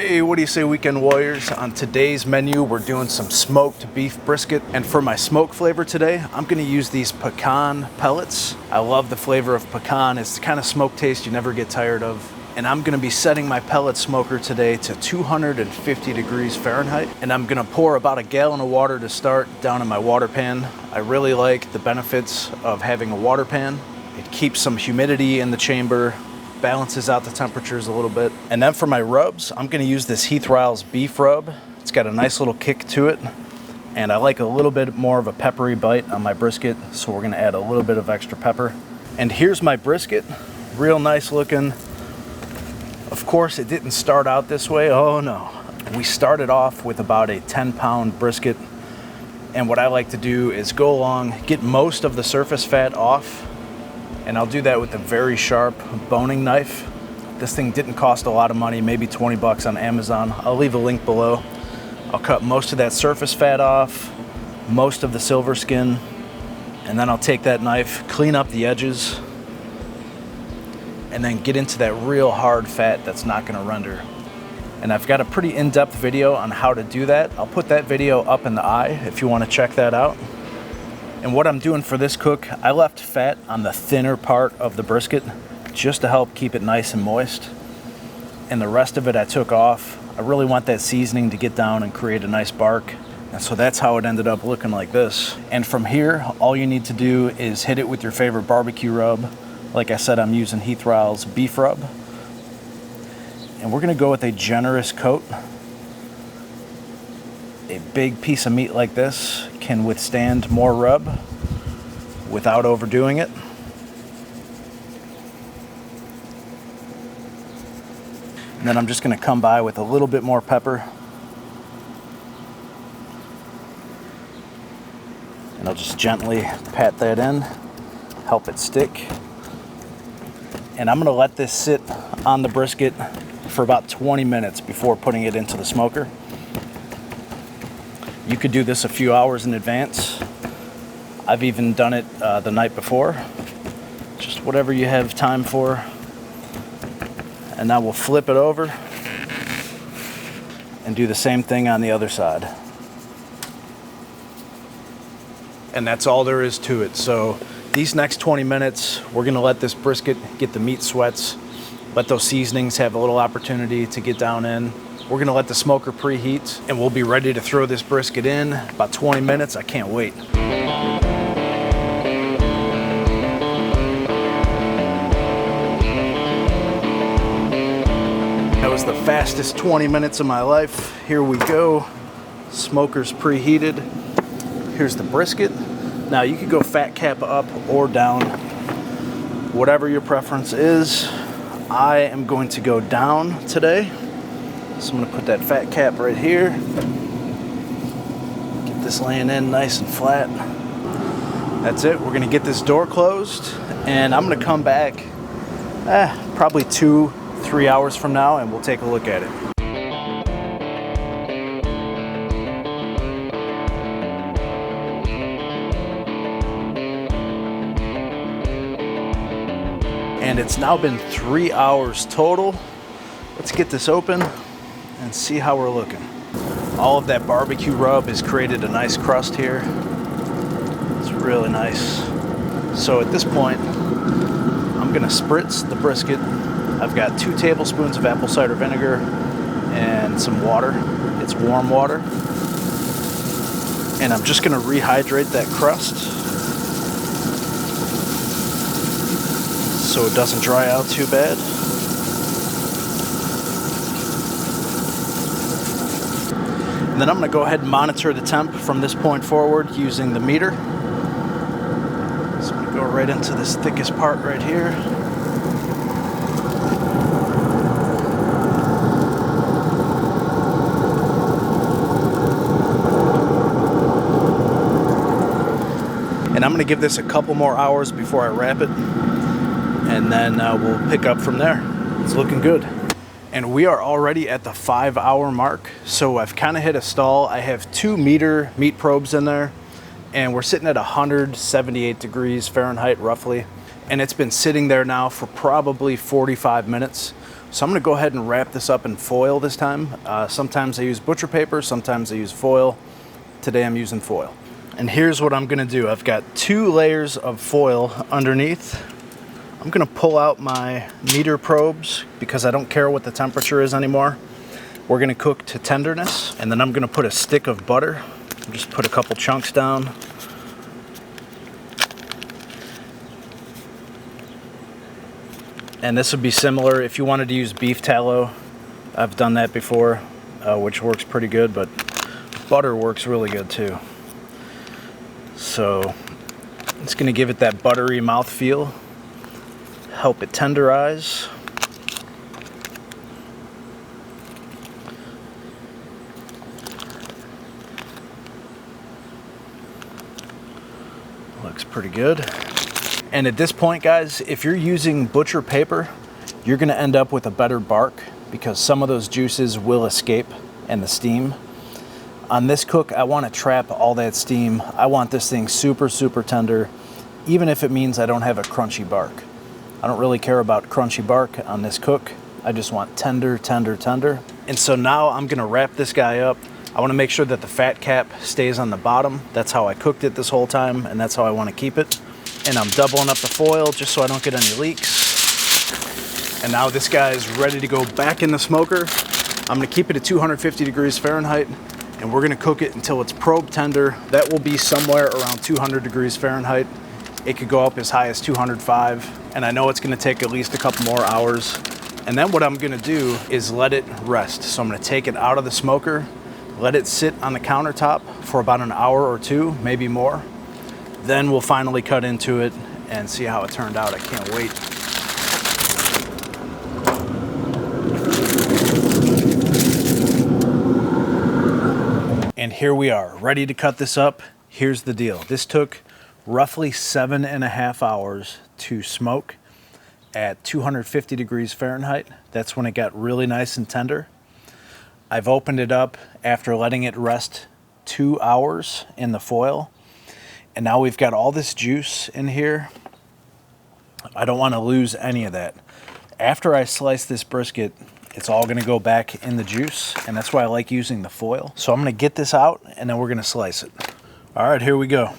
Hey, what do you say, weekend warriors? On today's menu, we're doing some smoked beef brisket. And for my smoke flavor today, I'm gonna use these pecan pellets. I love the flavor of pecan. It's the kind of smoke taste you never get tired of. And I'm gonna be setting my pellet smoker today to 250 degrees Fahrenheit. And I'm gonna pour about a gallon of water to start down in my water pan. I really like the benefits of having a water pan. It keeps some humidity in the chamber, balances out the temperatures a little bit. And then for my rubs, I'm gonna use this Heath Riles beef rub. It's got a nice little kick to it. And I like a little bit more of a peppery bite on my brisket, so we're gonna add a little bit of extra pepper. And here's my brisket, real nice looking. Of course, it didn't start out this way, oh no. We started off with about a 10-pound brisket. And what I like to do is go along, get most of the surface fat off, and I'll do that with a very sharp boning knife. This thing didn't cost a lot of money, maybe 20 bucks on Amazon. I'll leave a link below. I'll cut most of that surface fat off, most of the silver skin, and then I'll take that knife, clean up the edges, and then get into that real hard fat that's not gonna render. And I've got a pretty in-depth video on how to do that. I'll put that video up in the eye if you wanna check that out. And what I'm doing for this cook, I left fat on the thinner part of the brisket just to help keep it nice and moist. And the rest of it I took off. I really want that seasoning to get down and create a nice bark. And so that's how it ended up looking like this. And from here, all you need to do is hit it with your favorite barbecue rub. Like I said, I'm using Heath Riles beef rub. And we're gonna go with a generous coat. A big piece of meat like this can withstand more rub without overdoing it. And then I'm just gonna come by with a little bit more pepper. And I'll just gently pat that in, help it stick. And I'm gonna let this sit on the brisket for about 20 minutes before putting it into the smoker. You could do this a few hours in advance. I've even done it the night before. Just whatever you have time for. And now we'll flip it over and do the same thing on the other side. And that's all there is to it. So these next 20 minutes, we're gonna let this brisket get the meat sweats, let those seasonings have a little opportunity to get down in. We're gonna let the smoker preheat, and we'll be ready to throw this brisket in about 20 minutes. I can't wait. That was the fastest 20 minutes of my life. Here we go. Smoker's preheated. Here's the brisket. Now you could go fat cap up or down, whatever your preference is. I am going to go down today. So I'm gonna put that fat cap right here. Get this laying in nice and flat. That's it, we're gonna get this door closed, and I'm gonna come back probably 2-3 hours from now, and we'll take a look at it. And it's now been 3 hours total. Let's get this open and see how we're looking. All of that barbecue rub has created a nice crust here. It's really nice. So at this point, I'm gonna spritz the brisket. I've got 2 tablespoons of apple cider vinegar and some water. It's warm water. And I'm just gonna rehydrate that crust so it doesn't dry out too bad. And then I'm gonna go ahead and monitor the temp from this point forward using the meter. So I'm gonna go right into this thickest part right here. And I'm gonna give this a couple more hours before I wrap it. And then we'll pick up from there. It's looking good. And we are already at the 5-hour mark, so I've kind of hit a stall. I have 2 meter meat probes in there, and we're sitting at 178 degrees Fahrenheit roughly. And it's been sitting there now for probably 45 minutes. So I'm gonna go ahead and wrap this up in foil this time. Sometimes I use butcher paper, sometimes I use foil. Today I'm using foil. And here's what I'm gonna do. I've got 2 layers of foil underneath. I'm gonna pull out my meter probes because I don't care what the temperature is anymore. We're gonna cook to tenderness, and then I'm gonna put a stick of butter. Just put a couple chunks down. And this would be similar if you wanted to use beef tallow. I've done that before, which works pretty good, but butter works really good too. So it's gonna give it that buttery mouthfeel, help it tenderize. Looks pretty good. And at this point, guys, if you're using butcher paper, you're gonna end up with a better bark because some of those juices will escape and the steam. On this cook, I wanna trap all that steam. I want this thing super, super tender, even if it means I don't have a crunchy bark. I don't really care about crunchy bark on this cook. I just want tender, tender, tender. And so now I'm gonna wrap this guy up. I wanna make sure that the fat cap stays on the bottom. That's how I cooked it this whole time, and that's how I wanna keep it. And I'm doubling up the foil just so I don't get any leaks. And now this guy is ready to go back in the smoker. I'm gonna keep it at 250 degrees Fahrenheit, and we're gonna cook it until it's probe tender. That will be somewhere around 200 degrees Fahrenheit. It could go up as high as 205, and I know it's gonna take at least a couple more hours. And then what I'm gonna do is let it rest. So I'm gonna take it out of the smoker, let it sit on the countertop for about an hour or 2, maybe more. Then we'll finally cut into it and see how it turned out. I can't wait. And here we are, ready to cut this up. Here's the deal. This took roughly 7.5 hours to smoke at 250 degrees Fahrenheit. That's when it got really nice and tender. I've opened it up after letting it rest 2 hours in the foil. And now we've got all this juice in here. I don't want to lose any of that. After I slice this brisket, it's all going to go back in the juice, and that's why I like using the foil. So I'm going to get this out, and then we're going to slice it. All right, here we go.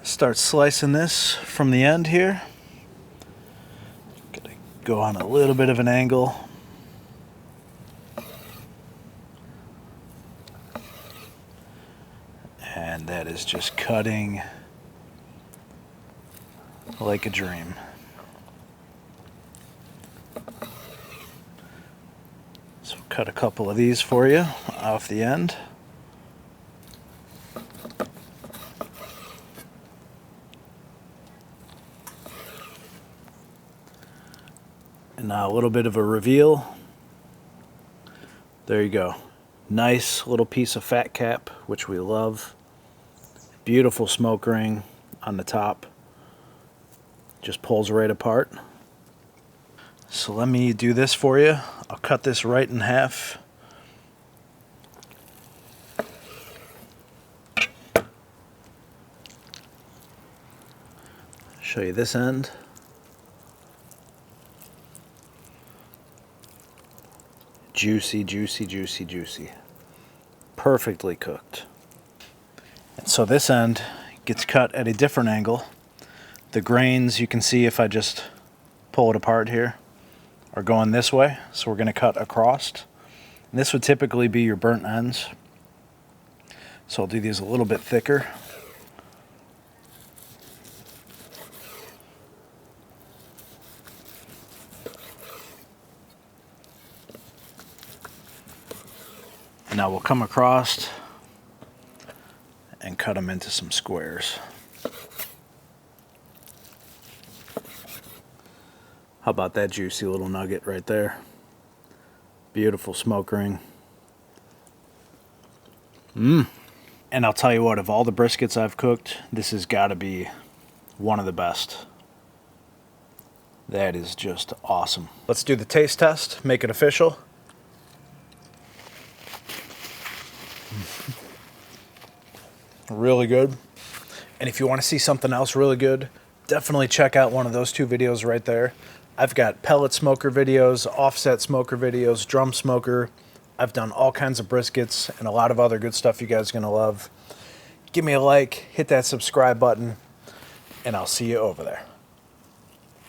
Start slicing this from the end here. Gonna go on a little bit of an angle. And that is just cutting like a dream. So cut a couple of these for you off the end. And now a little bit of a reveal. There you go. Nice little piece of fat cap, which we love. Beautiful smoke ring on the top. Just pulls right apart. So let me do this for you. I'll cut this right in half. Show you this end. Juicy, juicy, juicy, juicy. Perfectly cooked. And so this end gets cut at a different angle. The grains, you can see if I just pull it apart here, are going this way. So we're going to cut across. And this would typically be your burnt ends. So I'll do these a little bit thicker. And now we'll come across and cut them into some squares. How about that juicy little nugget right there? Beautiful smoke ring. And I'll tell you what, of all the briskets I've cooked, this has got to be one of the best. That is just awesome. Let's do the taste test, make it official. Really good. And if you want to see something else really good, definitely check out one of those 2 videos right there. I've got pellet smoker videos, offset smoker videos, drum smoker. I've done all kinds of briskets and a lot of other good stuff you guys are going to love. Give me a like, hit that subscribe button, and I'll see you over there.